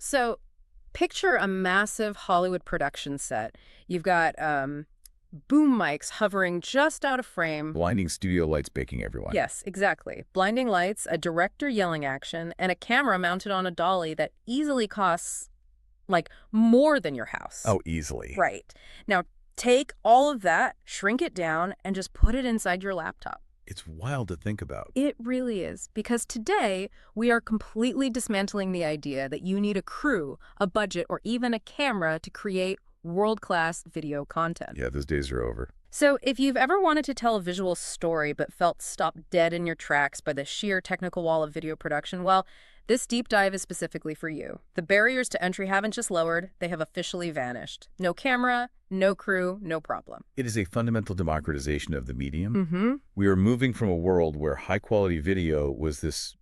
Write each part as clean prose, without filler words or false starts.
So picture a massive Hollywood production set. You've got boom mics hovering just out of frame. Blinding studio lights baking everyone. Yes, exactly. Blinding lights, a director yelling action, and a camera mounted on a dolly that easily costs, like, more than your house. Oh, easily. Right. Now, take all of that, shrink it down, and just put it inside your laptop. It's wild to think about. It really is, because today we are completely dismantling the idea that you need a crew, a budget, or even a camera to create world-class video content. Yeah, those days are over. So if you've ever wanted to tell a visual story but felt stopped dead in your tracks by the sheer technical wall of video production, well, this deep dive is specifically for you. The barriers to entry haven't just lowered, they have officially vanished. No camera, no crew, no problem. It is a fundamental democratization of the medium. Mm-hmm. We are moving from a world where high-quality video was this,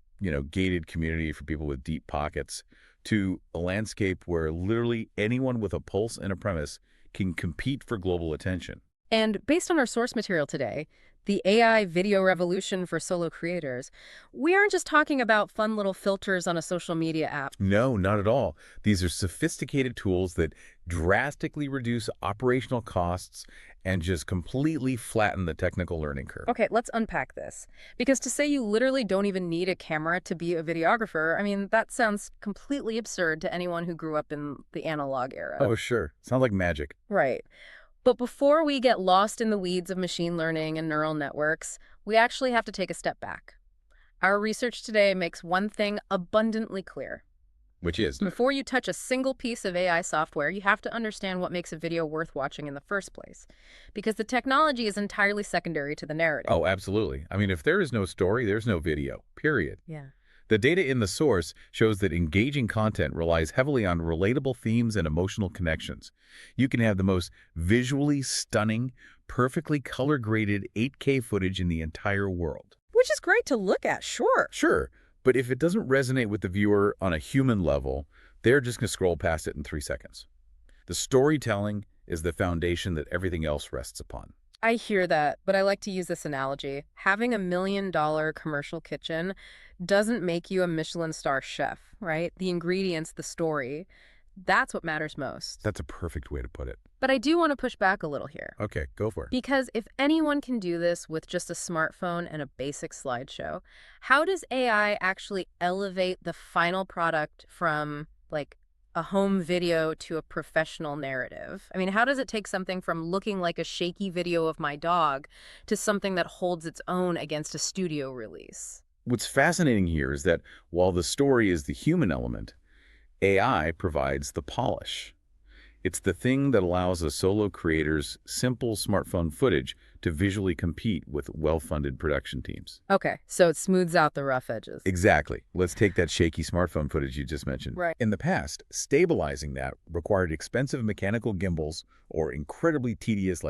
gated community for people with deep pockets to a landscape where literally anyone with a pulse and a premise can compete for global attention. And based on our source material today, the AI video revolution for solo creators, we aren't just talking about fun little filters on a social media app. No, not at all. These are sophisticated tools that drastically reduce operational costs and just completely flatten the technical learning curve. Okay, let's unpack this. Because to say you literally don't even need a camera to be a videographer, I mean, that sounds completely absurd to anyone who grew up in the analog era. Oh, sure. Sounds like magic. Right. But before we get lost in the weeds of machine learning and neural networks, we actually have to take a step back. Our research today makes one thing abundantly clear. Which is? Before you touch a single piece of AI software, you have to understand what makes a video worth watching in the first place. Because the technology is entirely secondary to the narrative. Oh, absolutely. I mean, if there is no story, there's no video, period. Yeah. The data in the source shows that engaging content relies heavily on relatable themes and emotional connections. You can have the most visually stunning, perfectly color-graded 8K footage in the entire world. Which is great to look at, sure. Sure, but if it doesn't resonate with the viewer on a human level, they're just going to scroll past it in 3 seconds. The storytelling is the foundation that everything else rests upon. I hear that, but I like to use this analogy. Having $1 million commercial kitchen doesn't make you a Michelin star chef, right? The ingredients, the story, that's what matters most. That's a perfect way to put it. But I do want to push back a little here. Okay, go for it. Because if anyone can do this with just a smartphone and a basic slideshow, how does AI actually elevate the final product from, like, a home video to a professional narrative? I mean, how does it take something from looking like a shaky video of my dog to something that holds its own against a studio release? What's fascinating here is that while the story is the human element, AI provides the polish. It's the thing that allows a solo creator's simple smartphone footage to visually compete with well-funded production teams. Okay, so it smooths out the rough edges. Exactly. Let's take that shaky smartphone footage you just mentioned. Right. In the past, stabilizing that required expensive mechanical gimbals or incredibly tedious,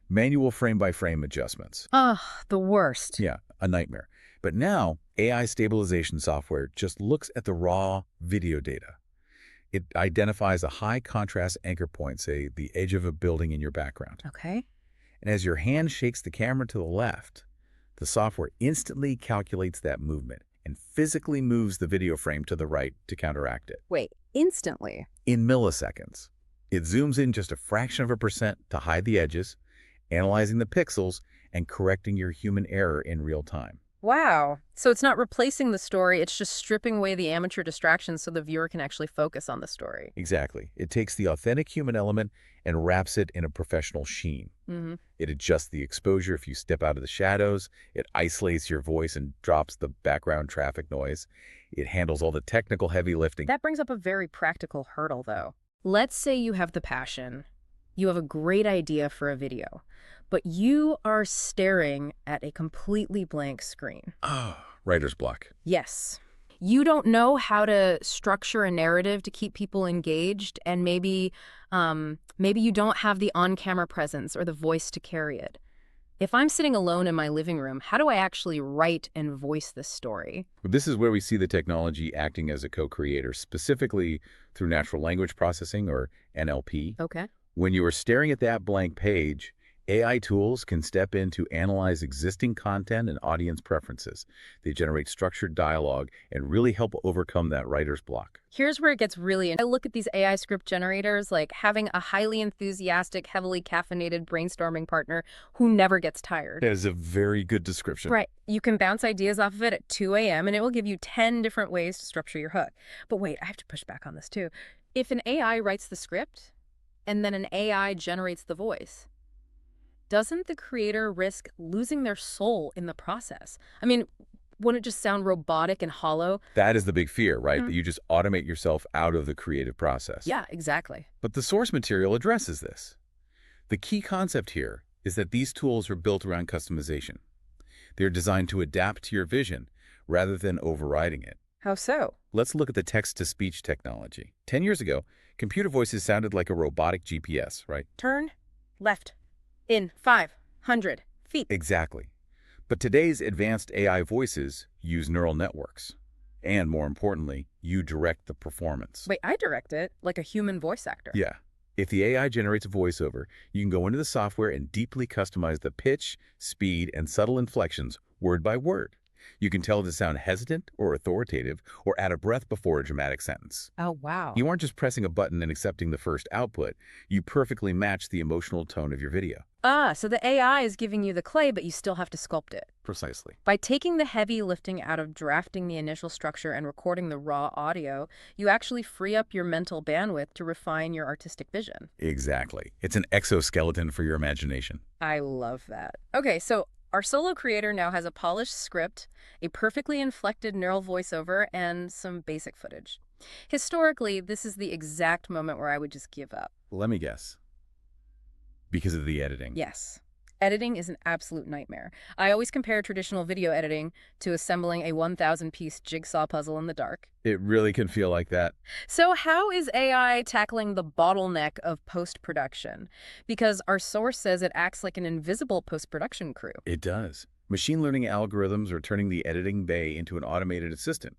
manual frame-by-frame adjustments. Ugh, the worst. Yeah, a nightmare. But now, AI stabilization software just looks at the raw video data. It identifies a high-contrast anchor point, say the edge of a building in your background. Okay. And as your hand shakes the camera to the left, the software instantly calculates that movement and physically moves the video frame to the right to counteract it. Wait, instantly? In milliseconds. It zooms in just a fraction of a percent to hide the edges, analyzing the pixels and correcting your human error in real time. Wow. So it's not replacing the story, it's just stripping away the amateur distractions so the viewer can actually focus on the story. Exactly. It takes the authentic human element and wraps it in a professional sheen. Mm-hmm. It adjusts the exposure if you step out of the shadows. It isolates your voice and drops the background traffic noise. It handles all the technical heavy lifting. That brings up a very practical hurdle, though. Let's say you have the passion. You have a great idea for a video, but you are staring at a completely blank screen. Writer's block. Yes. You don't know how to structure a narrative to keep people engaged, and maybe you don't have the on-camera presence or the voice to carry it. If I'm sitting alone in my living room, how do I actually write and voice this story? This is where we see the technology acting as a co-creator, specifically through natural language processing, or NLP. Okay. When you are staring at that blank page, AI tools can step in to analyze existing content and audience preferences. They generate structured dialogue and really help overcome that writer's block. Here's where it gets I look at these AI script generators like having a highly enthusiastic, heavily caffeinated brainstorming partner who never gets tired. That is a very good description. Right. You can bounce ideas off of it at 2 a.m. and it will give you 10 different ways to structure your hook. But wait, I have to push back on this too. If an AI writes the script and then an AI generates the voice, doesn't the creator risk losing their soul in the process? I mean, wouldn't it just sound robotic and hollow? That is the big fear, right? Mhm. That you just automate yourself out of the creative process. Yeah, exactly. But the source material addresses this. The key concept here is that these tools are built around customization. They're designed to adapt to your vision rather than overriding it. How so? Let's look at the text-to-speech technology. 10 years ago, computer voices sounded like a robotic GPS, right? Turn left in 500 feet. Exactly. But today's advanced AI voices use neural networks. And more importantly, you direct the performance. Wait, I direct it like a human voice actor. Yeah. If the AI generates a voiceover, you can go into the software and deeply customize the pitch, speed, and subtle inflections word by word. You can tell it to sound hesitant or authoritative or add a breath before a dramatic sentence. Oh, wow. You aren't just pressing a button and accepting the first output. You perfectly match the emotional tone of your video. So the AI is giving you the clay, but you still have to sculpt it. Precisely. By taking the heavy lifting out of drafting the initial structure and recording the raw audio, you actually free up your mental bandwidth to refine your artistic vision. Exactly. It's an exoskeleton for your imagination. I love that. Okay, so our solo creator now has a polished script, a perfectly inflected neural voiceover, and some basic footage. Historically, this is the exact moment where I would just give up. Let me guess. Because of the editing. Yes. Editing is an absolute nightmare. I always compare traditional video editing to assembling a 1,000-piece jigsaw puzzle in the dark. It really can feel like that. So how is AI tackling the bottleneck of post-production? Because our source says it acts like an invisible post-production crew. It does. Machine learning algorithms are turning the editing bay into an automated assistant.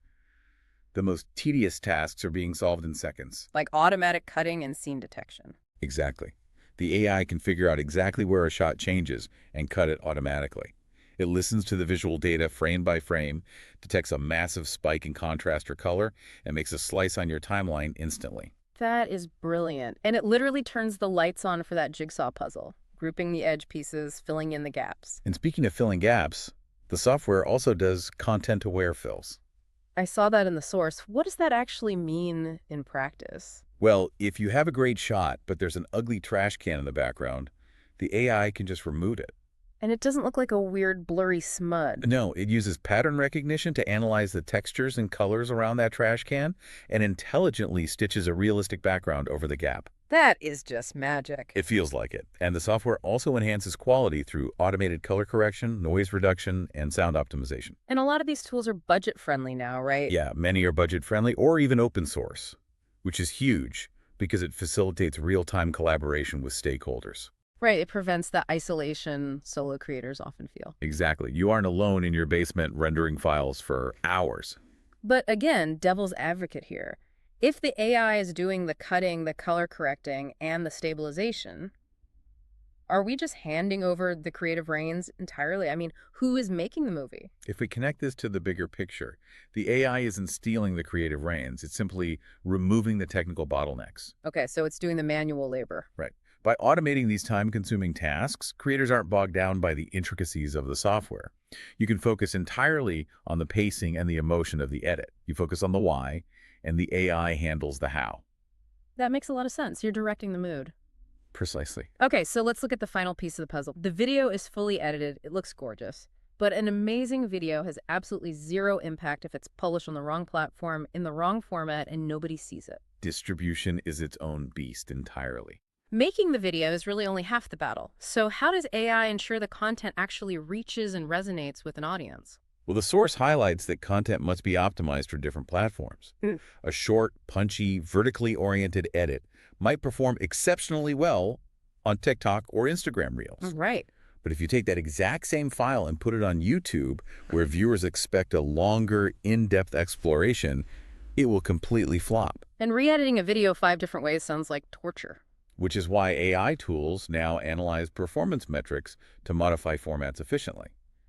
The most tedious tasks are being solved in seconds. Like automatic cutting and scene detection. Exactly. The AI can figure out exactly where a shot changes and cut it automatically. It listens to the visual data frame by frame, detects a massive spike in contrast or color, and makes a slice on your timeline instantly. That is brilliant. And it literally turns the lights on for that jigsaw puzzle, grouping the edge pieces, filling in the gaps. And speaking of filling gaps, the software also does content-aware fills. I saw that in the source. What does that actually mean in practice? Well, if you have a great shot, but there's an ugly trash can in the background, the AI can just remove it. And it doesn't look like a weird, blurry smud. No, it uses pattern recognition to analyze the textures and colors around that trash can and intelligently stitches a realistic background over the gap. That is just magic. It feels like it. And the software also enhances quality through automated color correction, noise reduction, and sound optimization. And a lot of these tools are budget-friendly now, right? Yeah, many are budget-friendly or even open source, which is huge because it facilitates real-time collaboration with stakeholders. Right, it prevents the isolation solo creators often feel. Exactly. You aren't alone in your basement rendering files for hours. But again, devil's advocate here. If the AI is doing the cutting, the color correcting, and the stabilization, are we just handing over the creative reins entirely? I mean, who is making the movie? If we connect this to the bigger picture, the AI isn't stealing the creative reins. It's simply removing the technical bottlenecks. Okay, so it's doing the manual labor. Right. By automating these time-consuming tasks, creators aren't bogged down by the intricacies of the software. You can focus entirely on the pacing and the emotion of the edit. You focus on the why, and the AI handles the how. That makes a lot of sense. You're directing the mood. Precisely. Okay, so let's look at the final piece of the puzzle. The video is fully edited. It looks gorgeous. But an amazing video has absolutely zero impact if it's published on the wrong platform, in the wrong format, and nobody sees it. Distribution is its own beast entirely. Making the video is really only half the battle. So how does AI ensure the content actually reaches and resonates with an audience? Well, the source highlights that content must be optimized for different platforms. A short, punchy, vertically oriented edit might perform exceptionally well on TikTok or Instagram Reels. Right. But if you take that exact same file and put it on YouTube, where viewers expect a longer, in-depth exploration, it will completely flop. And re-editing a video 5 different ways sounds like torture. which is why AI tools now analyze performance metrics to modify formats efficiently.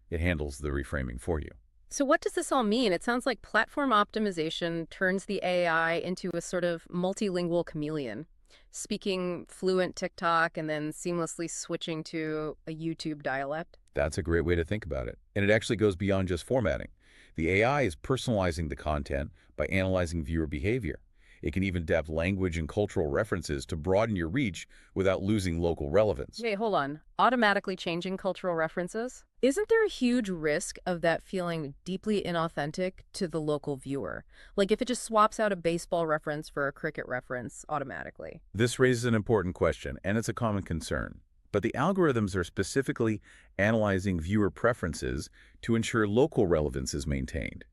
It handles the reframing for you. So what does this all mean? It sounds like platform optimization turns the AI into a sort of multilingual chameleon, speaking fluent TikTok and then seamlessly switching to a YouTube dialect. That's a great way to think about it. And it actually goes beyond just formatting. The AI is personalizing the content by analyzing viewer behavior. It can even adapt language and cultural references to broaden your reach without losing local relevance. Wait, hold on. Automatically changing cultural references? Isn't there a huge risk of that feeling deeply inauthentic to the local viewer? Like if it just swaps out a baseball reference for a cricket reference automatically. This raises an important question, and it's a common concern. But the algorithms are specifically analyzing viewer preferences to ensure local relevance is maintained.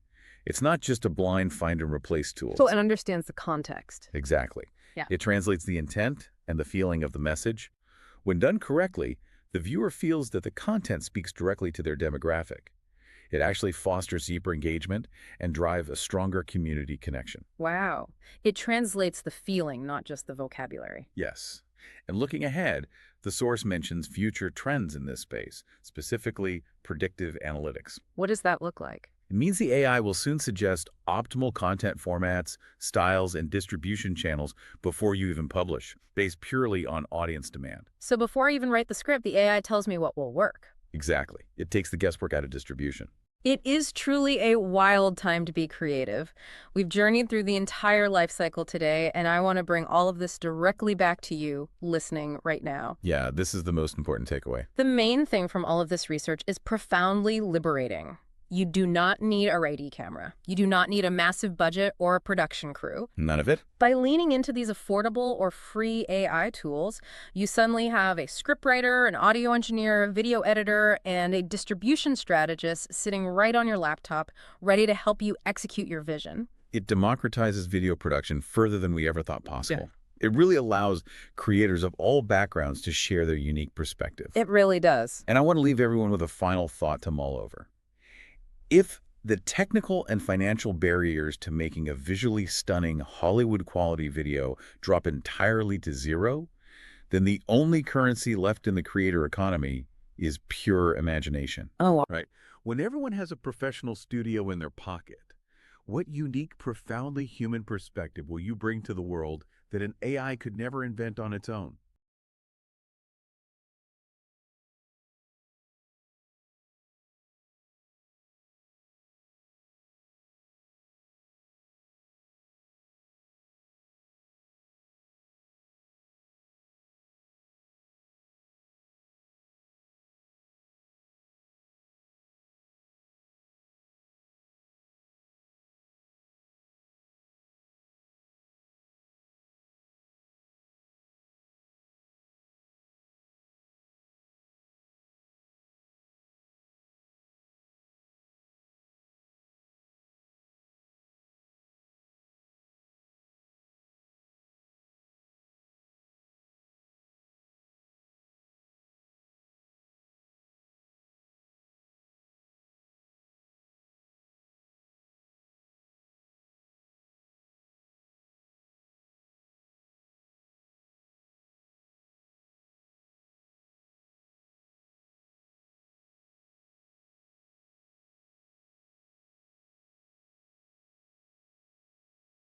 It's not just a blind find and replace tool. So it understands the context. Exactly. Yeah. It translates the intent and the feeling of the message. When done correctly, the viewer feels that the content speaks directly to their demographic. It actually fosters deeper engagement and drives a stronger community connection. Wow. It translates the feeling, not just the vocabulary. Yes. And looking ahead, the source mentions future trends in this space, specifically predictive analytics. What does that look like? It means the AI will soon suggest optimal content formats, styles, and distribution channels before you even publish, based purely on audience demand. So before I even write the script, the AI tells me what will work. Exactly. It takes the guesswork out of distribution. It is truly a wild time to be creative. We've journeyed through the entire life cycle today, and I want to bring all of this directly back to you listening right now. Yeah, this is the most important takeaway. The main thing from all of this research is profoundly liberating. You do not need a RID camera. You do not need a massive budget or a production crew. None of it? By leaning into these affordable or free AI tools, you suddenly have a scriptwriter, an audio engineer, a video editor, and a distribution strategist sitting right on your laptop, ready to help you execute your vision. It democratizes video production further than we ever thought possible. Yeah. It really allows creators of all backgrounds to share their unique perspective. It really does. And I want to leave everyone with a final thought to mull over. If the technical and financial barriers to making a visually stunning Hollywood-quality video drop entirely to zero, then the only currency left in the creator economy is pure imagination. Oh, Right? When everyone has a professional studio in their pocket, what unique, profoundly human perspective will you bring to the world that an AI could never invent on its own?